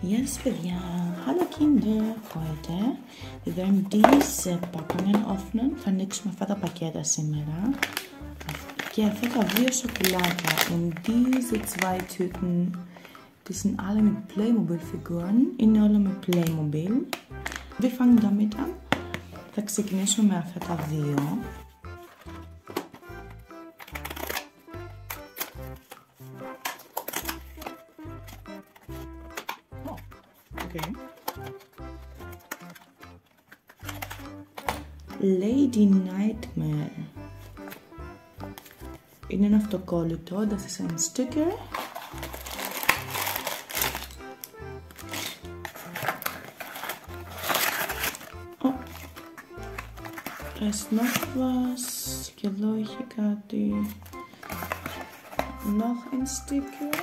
Yes, παιδιά. Hallo Kinder. Heute wir werden diese Packungen öffnen. Θα ανοίξουμε αυτά τα πακέτα σήμερα. Και αυτά τα δύο σακουλάκια. Und diese zwei Tüten, die sind alle mit Playmobil Figuren. Είναι όλα με Playmobil. Wir fangen damit an. Θα ξεκινήσουμε με αυτά τα δύο. Okay. Lady Nightmare. Είναι ένα αυτοκόλλητο, das ist ein Sticker. Oh. Da ist noch was. Και εδώ έχει κάτι. Noch ein Sticker.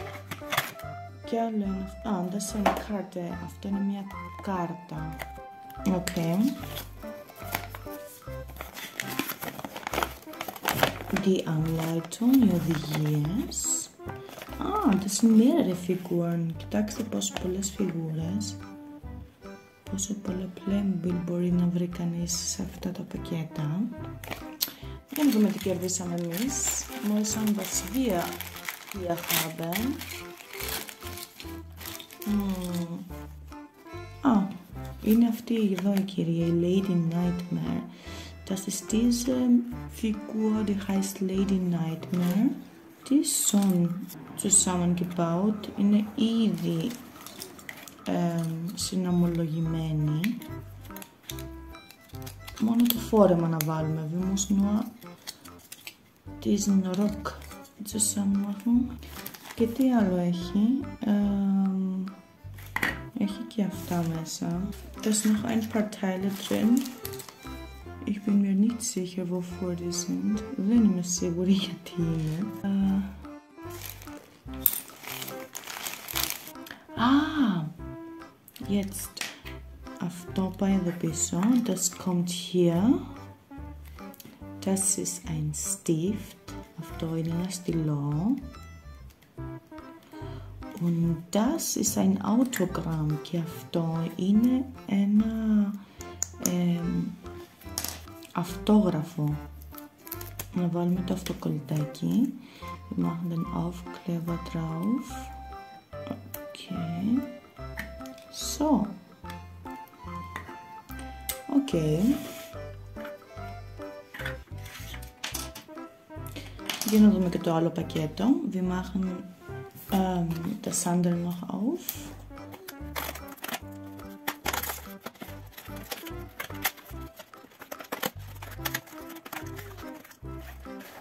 Και άλλο είναι αυτό. Ah, das ist eine Karte. Αυτό είναι μια κάρτα. Okay. Die Anleitung, οι οδηγίες. Ah, das sind mehrere Figuren. Κοιτάξτε πόσο πολλές φιγούρες. Πόσο πολλά Playmobil μπορεί να βρει κανείς σε αυτά τα πακέτα. Για να δούμε τι κερδίσαμε εμείς. Mal schauen, was wir hier haben. Είναι αυτή εδώ η κυρία, η Lady Nightmare. Das ist diese Figur, die heißt Lady Nightmare. Die ist schon zusammengebaut. Είναι ήδη συνομολογημένη. Μόνο το φόρεμα να βάλουμε. Wir müssen nur diesen Rock zusammen machen. Και τι άλλο έχει. Έχει και αυτά μέσα. Da ist noch ein paar Teile drin. Ich bin mir nicht sicher, wofür die sind. Δεν είμαι σίγουρη γιατί είναι. Jetzt. Αυτό πάει εδώ πίσω. Das kommt hier. Das ist ein Stift. Αυτό είναι ένα στυλό. Und das ist ein Autogramm. Και αυτό είναι ένα αυτόγραφο. Να βάλουμε το αυτοκολλητάκι. Wir machen den Aufkleber drauf. Okay. So. Okay. Για να δούμε και το άλλο πακέτο. Wir machen das andere noch auf.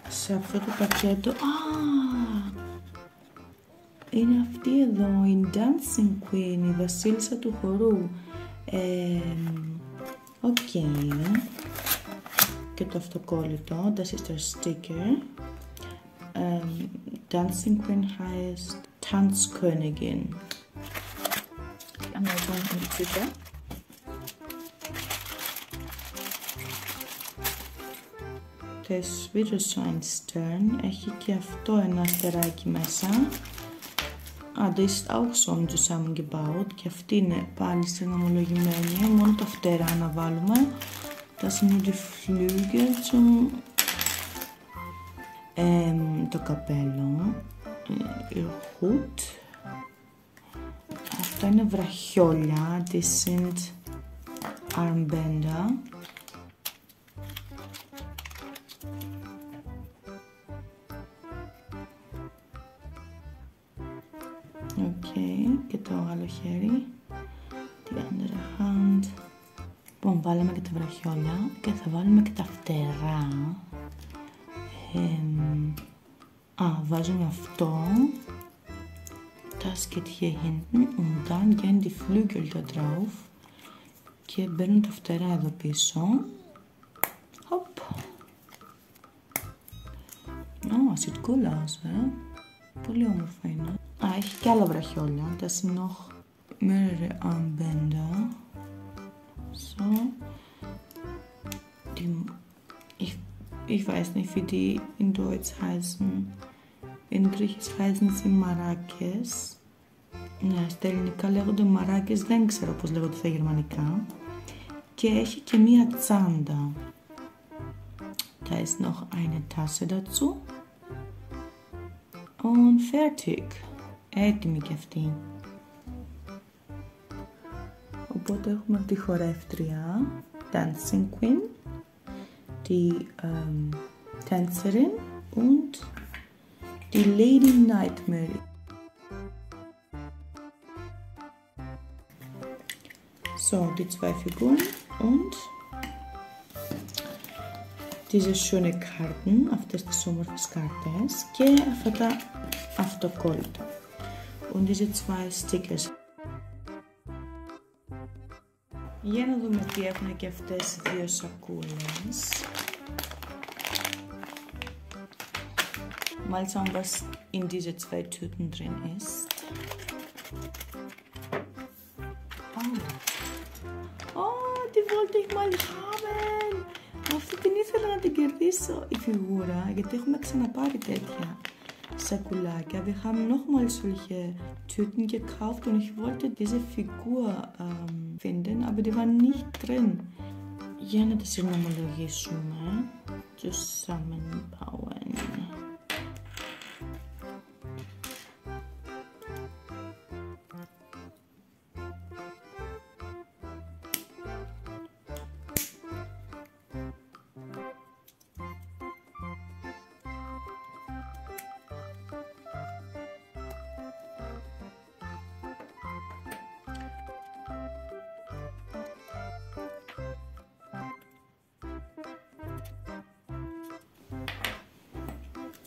Σε αυτό το πακέτο, είναι αυτή εδώ, η Dancing Queen, η βασίλισσα του χορού. Okay. Και το αυτοκόλλητο, das ist der Sticker. Dancing Queen heißt Tanzkönigin. Die Anleitung in die Tüte. Das ist wieder so ein Stern. Έχει και αυτό ένα αστεράκι μέσα. Das ist auch schon zusammengebaut. Και αυτή είναι πάλι συνομολογημένη. Μόνο τα φτερά να βάλουμε. Das sind nur die Flügel zum το καπέλο, Hut. Αυτά είναι βραχιόλια, die sind Armbänder. Okay, και το άλλο χέρι, die andere Hand. Λοιπόν, βάλαμε και τα βραχιόλια και θα βάλουμε και τα φτερά. Βάζουμε αυτό. Das geht hier hinten und dann gehen die Flügel da drauf. Και μπαίνουν τα φτερά εδώ πίσω. Hop. Sieht cool aus, Πολύ όμορφα είναι. Έχει και άλλα βραχιόλια. Das sind noch mehrere Armbänder. So. Ich weiß nicht, wie die in Deutsch heißen. In Griechisch heißen sie Marrakes. Ναι, στα ελληνικά λέγονται μαράκες, δεν ξέρω πώς λέγονται στα γερμανικά. Και έχει και μία τσάντα. Da ist noch eine Tasse dazu. Und fertig. Έτοιμη και αυτή. Οπότε έχουμε τη χορεύτρια, Dancing Queen, die Tänzerin und die Lady Nightmare. So, die zwei Figuren und diese schöne Karten, αυτές τις όμορφες κάρτες και αυτά τα αυτοκόλλητα. Und diese zwei Stickers. Για να δούμε τι έχουν και αυτές οι δύο σακούλες. Mal schauen, was in diese zwei Tüten drin ist. Oh, die wollte ich mal haben. Αυτή την ήθελα να την κερδίσω, η φιγούρα, γιατί έχουμε ξαναπάρει τέτοια σακουλάκια. Wir haben nochmal solche Tüten gekauft und ich wollte diese Figur finden, aber die waren nicht drin. Για να τα συνομολογήσουμε. Zusammenbauen.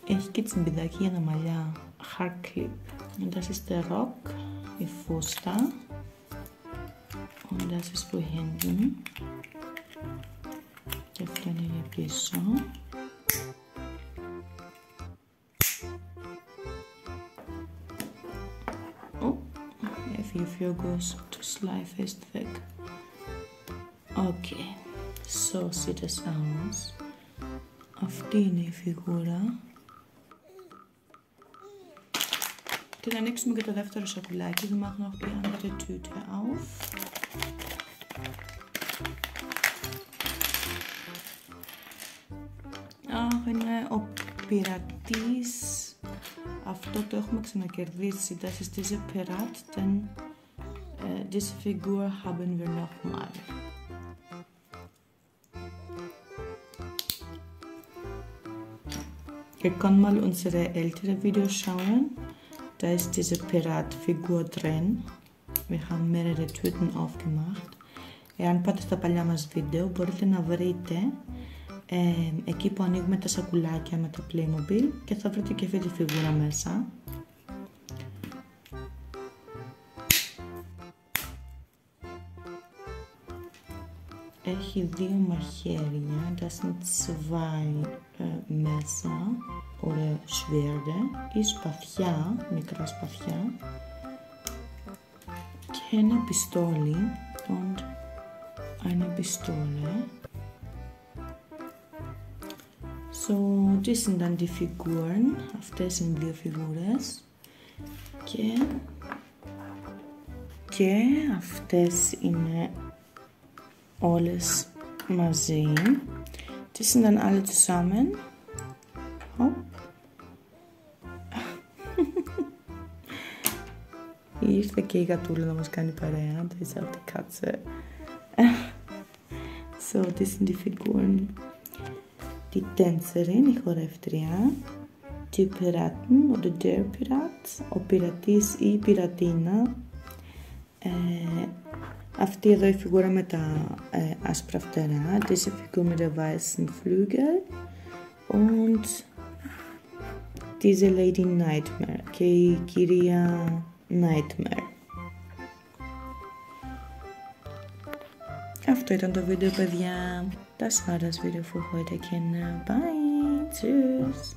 Έχει και τσιμπιδάκι για τα μαλλιά, Haarclip. Und das ist der Rock, die Fuster. Und das ist für hinten. Και αυτό είναι για πίσω. Oh, if your fur goes to slice is thick. Okay, so sieht es aus. Αυτή είναι η φιγούρα. Και θα ανοίξουμε και το δεύτερο σακουλάκι. Wir machen auch die andere Tüte auf. Αχ, είναι ο πειρατής. Αυτό το έχουμε ξανακερδίσει. Das ist dieser Pirat, denn diese Figur haben wir noch mal. Wir können mal unsere ältere Videos schauen. Da ist diese Pirat-Figur drin. Wir haben mehrere Tüten aufgemacht. Εάν πάτε στα παλιά μας βίντεο μπορείτε να βρείτε εκεί που ανοίγουμε τα σακουλάκια με τα Playmobil και θα βρείτε και αυτή τη φιγούρα μέσα. Έχει δύο μαχαίρια, das sind zwei Messer oder Schwerte, ή σπαθιά, μικρά σπαθιά και ένα πιστόλι und eine Pistole. So, das sind dann die Figuren, αυτές είναι δύο φιγούρες και αυτές είναι όλες μαζί. Die sind dann alle zusammen. Hopp. Ήρθε και η γατούλα να μας κάνει παρέα. Da ist auch die Katze. So, das sind die Figuren. Die Tänzerin, η χορεύτρια. Die Piraten oder der Pirat. Ο πειρατής ή η πειρατίνα. Αυτή εδώ η φιγούρα με τα άσπρα φτερά. Diese Figur mit der weißen Flügel. Und diese Lady Nightmare. Και η κυρία Nightmare. Αυτό ήταν το βίντεο, παιδιά. Das war das Video für heute, Kinder. Bye. Tschüss.